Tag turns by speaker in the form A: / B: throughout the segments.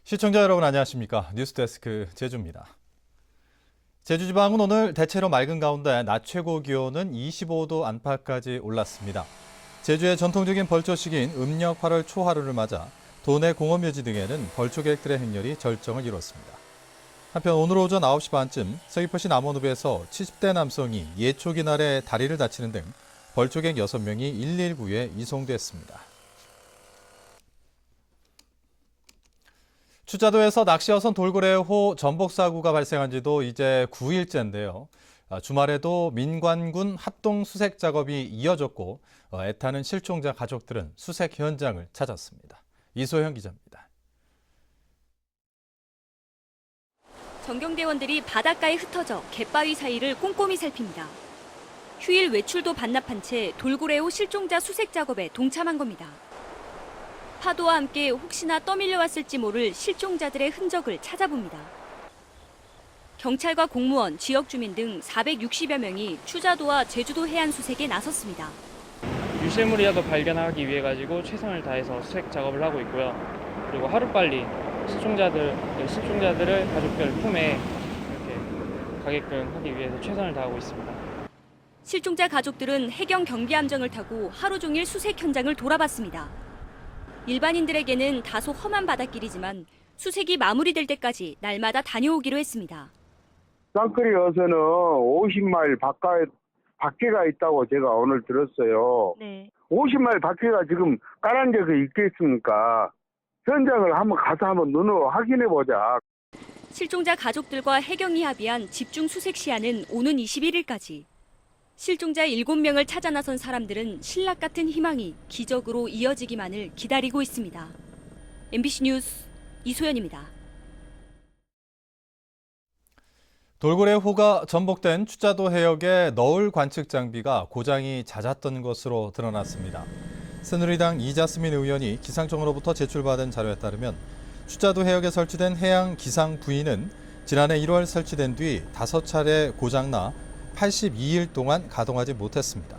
A: 시청자 여러분 안녕하십니까? 뉴스데스크 제주입니다. 제주지방은 오늘 대체로 맑은 가운데 낮 최고 기온은 25도 안팎까지 올랐습니다. 제주의 전통적인 벌초 시기인 음력 8월 초하루를 맞아 도내 공원묘지 등에는 벌초 객들의 행렬이 절정을 이뤘습니다. 한편 오늘 오전 9시 반쯤 서귀포시 남원읍에서 70대 남성이 예초기 날에 다리를 다치는 등 벌초객 6명이 119에 이송됐습니다. 추자도에서 낚시어선 돌고래호 전복 사고가 발생한 지도 이제 9일째인데요. 주말에도 민관군 합동 수색 작업이 이어졌고 애타는 실종자 가족들은 수색 현장을 찾았습니다. 이소영 기자입니다.
B: 전경대원들이 바닷가에 흩어져 갯바위 사이를 꼼꼼히 살핍니다. 휴일 외출도 반납한 채 돌고래호 실종자 수색 작업에 동참한 겁니다. 파도와 함께 혹시나 떠밀려왔을지 모를 실종자들의 흔적을 찾아봅니다. 경찰과 공무원, 지역 주민 등 460여 명이 추자도와 제주도 해안 수색에 나섰습니다.
C: 유실물이라도 발견하기 위해 가지고 최선을 다해서 수색 작업을 하고 있고요. 그리고 하루빨리 실종자들을 가족들 품에 이렇게 가게끔 하기 위해서 최선을 다하고 있습니다.
B: 실종자 가족들은 해경 경비함정을 타고 하루 종일 수색 현장을 돌아봤습니다. 일반인들에게는 다소 험한 바닷길이지만 수색이 마무리될 때까지 날마다 다녀오기로 했습니다.
D: 쌍끌이 어선은 50마일 밖에가 있다고 제가 오늘 들었어요.
B: 네.
D: 50마일 밖에가 지금 깔은 적이 있겠습니까? 현장을 한번 눈으로 확인해 보자.
B: 실종자 가족들과 해경이 합의한 집중 수색 시한은 오는 21일까지. 실종자 7명을 찾아 나선 사람들은 신락 같은 희망이 기적으로 이어지기만을 기다리고 있습니다. MBC 뉴스 이소연입니다.
A: 돌고래호가 전복된 추자도 해역의 너울 관측 장비가 고장이 잦았던 것으로 드러났습니다. 새누리당 이자스민 의원이 기상청으로부터 제출받은 자료에 따르면 추자도 해역에 설치된 해양 기상 부위는 지난해 1월 설치된 뒤 5차례 고장나 82일 동안 가동하지 못했습니다.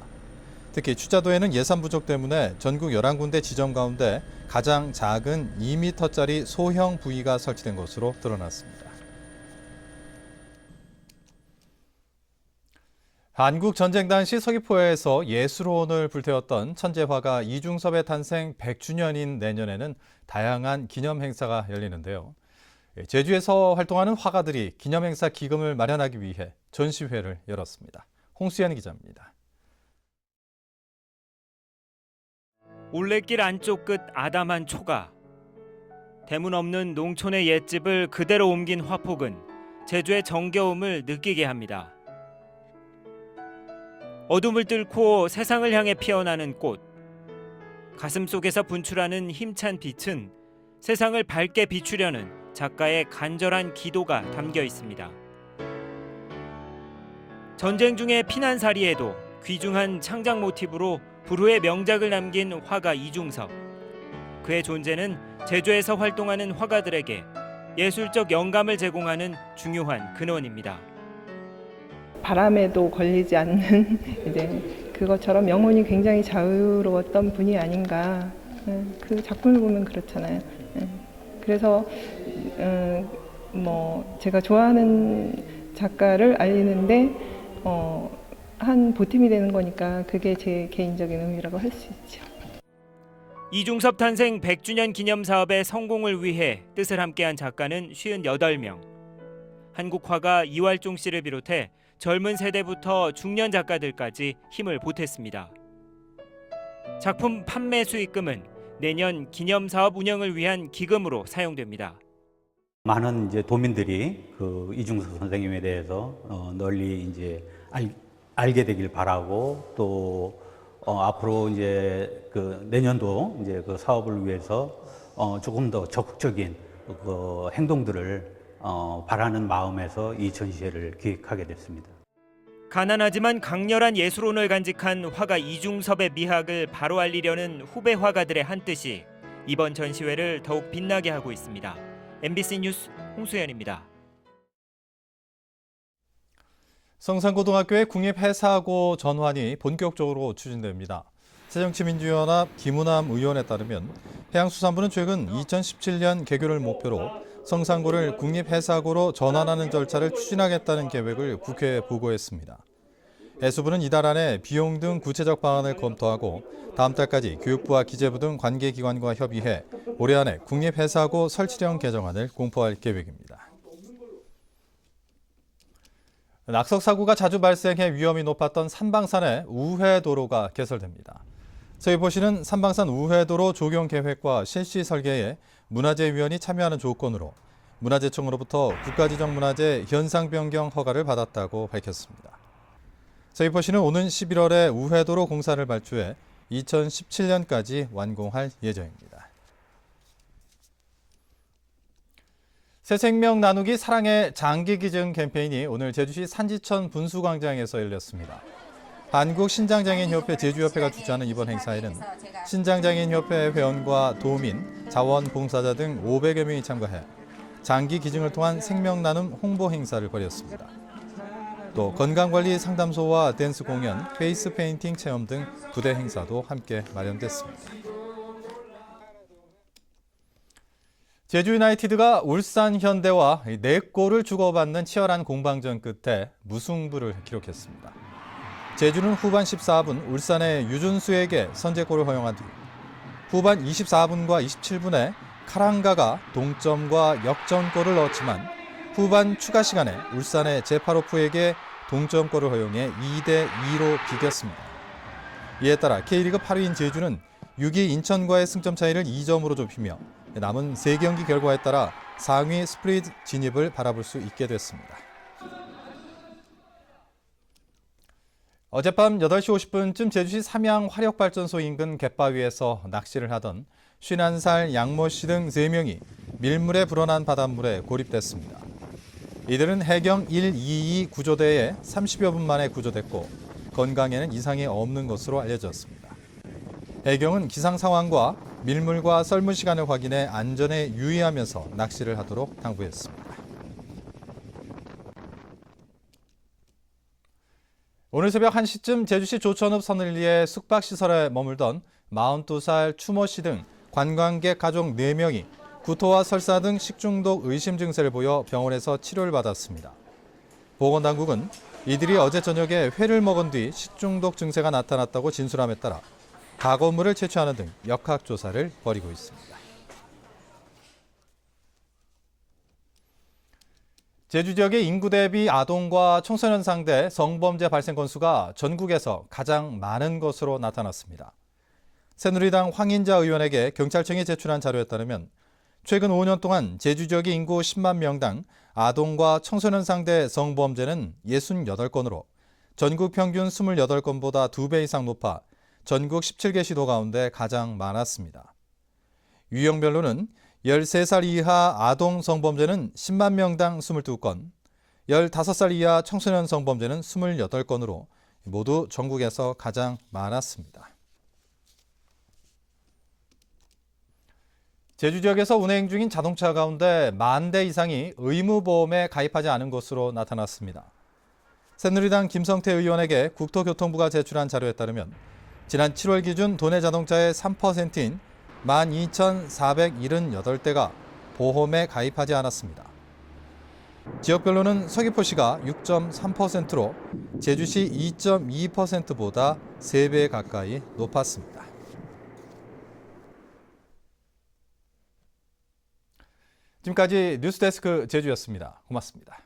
A: 특히 추자도에는 예산 부족 때문에 전국 11군데 지점 가운데 가장 작은 2m짜리 소형 부위가 설치된 것으로 드러났습니다. 한국 전쟁 당시 서귀포에서 예술혼을 불태웠던 천재화가 이중섭의 탄생 100주년인 내년에는 다양한 기념 행사가 열리는데요. 제주에서 활동하는 화가들이 기념행사 기금을 마련하기 위해 전시회를 열었습니다. 홍수연 기자입니다.
E: 올레길 안쪽 끝 아담한 초가. 대문 없는 농촌의 옛집을 그대로 옮긴 화폭은 제주의 정겨움을 느끼게 합니다. 어둠을 뚫고 세상을 향해 피어나는 꽃. 가슴 속에서 분출하는 힘찬 빛은 세상을 밝게 비추려는 작가의 간절한 기도가 담겨 있습니다. 전쟁 중의 피난살이에도 귀중한 창작 모티브로 불후의 명작을 남긴 화가 이중섭. 그의 존재는 제주에서 활동하는 화가들에게 예술적 영감을 제공하는 중요한 근원입니다.
F: 바람에도 걸리지 않는 이제 그것처럼 영혼이 굉장히 자유로웠던 분이 아닌가. 그 작품을 보면 그렇잖아요. 그래서 제가 좋아하는 작가를 알리는데 한 보탬이 되는 거니까 그게 제 개인적인 의미라고 할 수 있죠.
E: 이중섭 탄생 100주년 기념 사업의 성공을 위해 뜻을 함께한 작가는 58명. 한국 화가 이활종 씨를 비롯해 젊은 세대부터 중년 작가들까지 힘을 보탰습니다. 작품 판매 수익금은 내년 기념 사업 운영을 위한 기금으로 사용됩니다.
G: 많은 이제 도민들이 그 이중섭 선생님에 대해서 널리 이제 알게 되길 바라고 또 앞으로 이제 그 내년도 이제 그 사업을 위해서 조금 더 적극적인 그 행동들을 바라는 마음에서 이 전시회를 기획하게 됐습니다.
E: 가난하지만 강렬한 예술혼을 간직한 화가 이중섭의 미학을 바로 알리려는 후배 화가들의 한뜻이 이번 전시회를 더욱 빛나게 하고 있습니다. MBC 뉴스 홍수연입니다.
A: 성산고등학교의 국립해사고 전환이 본격적으로 추진됩니다. 새정치민주연합 김우남 의원에 따르면 해양수산부는 최근 2017년 개교를 목표로 성산고를 국립해사고로 전환하는 절차를 추진하겠다는 계획을 국회에 보고했습니다. 해수부는 이달 안에 비용 등 구체적 방안을 검토하고 다음 달까지 교육부와 기재부 등 관계기관과 협의해 올해 안에 국립해사고 설치령 개정안을 공포할 계획입니다. 낙석 사고가 자주 발생해 위험이 높았던 삼방산의 우회도로가 개설됩니다. 서귀포시는 삼방산 우회도로 조경 계획과 실시 설계에 문화재위원이 참여하는 조건으로 문화재청으로부터 국가지정 문화재 현상 변경 허가를 받았다고 밝혔습니다. 서귀포시는 오는 11월에 우회도로 공사를 발주해 2017년까지 완공할 예정입니다. 새 생명 나누기 사랑의 장기 기증 캠페인이 오늘 제주시 산지천 분수광장에서 열렸습니다. 한국신장장애인협회 제주협회가 주최하는 이번 행사에는 신장장애인협회 회원과 도민, 자원봉사자 등 500여 명이 참가해 장기 기증을 통한 생명 나눔 홍보 행사를 벌였습니다. 또 건강관리 상담소와 댄스 공연, 페이스 페인팅 체험 등 부대 행사도 함께 마련됐습니다. 제주 유나이티드가 울산 현대와 4골을 주고받는 치열한 공방전 끝에 무승부를 기록했습니다. 제주는 후반 14분 울산의 유준수에게 선제골을 허용한 뒤 후반 24분과 27분에 카랑가가 동점과 역전골을 넣었지만 후반 추가 시간에 울산의 제파로프에게 동점골을 허용해 2대2로 비겼습니다. 이에 따라 K리그 8위인 제주는 6위 인천과의 승점 차이를 2점으로 좁히며 남은 3경기 결과에 따라 상위 스프릿 진입을 바라볼 수 있게 됐습니다. 어젯밤 8시 50분쯤 제주시 삼양 화력발전소 인근 갯바위에서 낚시를 하던 51살 양모 씨 등 3명이 밀물에 불어난 바닷물에 고립됐습니다. 이들은 해경 122 구조대에 30여 분 만에 구조됐고 건강에는 이상이 없는 것으로 알려졌습니다. 해경은 기상 상황과 밀물과 썰물 시간을 확인해 안전에 유의하면서 낚시를 하도록 당부했습니다. 오늘 새벽 1시쯤 제주시 조천읍 서늘리의 숙박시설에 머물던 42살 추모 씨 등 관광객 가족 4명이 구토와 설사 등 식중독 의심 증세를 보여 병원에서 치료를 받았습니다. 보건당국은 이들이 어제 저녁에 회를 먹은 뒤 식중독 증세가 나타났다고 진술함에 따라 가거물을 채취하는 등 역학조사를 벌이고 있습니다. 제주 지역의 인구 대비 아동과 청소년 상대 성범죄 발생 건수가 전국에서 가장 많은 것으로 나타났습니다. 새누리당 황인자 의원에게 경찰청이 제출한 자료에 따르면 최근 5년 동안 제주 지역의 인구 10만 명당 아동과 청소년 상대 성범죄는 68건으로 전국 평균 28건보다 2배 이상 높아 전국 17개 시도 가운데 가장 많았습니다. 유형별로는 13살 이하 아동 성범죄는 10만 명당 22건, 15살 이하 청소년 성범죄는 28건으로 모두 전국에서 가장 많았습니다. 제주 지역에서 운행 중인 자동차 가운데 10,000대 이상이 의무보험에 가입하지 않은 것으로 나타났습니다. 새누리당 김성태 의원에게 국토교통부가 제출한 자료에 따르면 지난 7월 기준 도내 자동차의 3%인 12,478대가 보험에 가입하지 않았습니다. 지역별로는 서귀포시가 6.3%로 제주시 2.2%보다 3배 가까이 높았습니다. 지금까지 뉴스데스크 제주였습니다. 고맙습니다.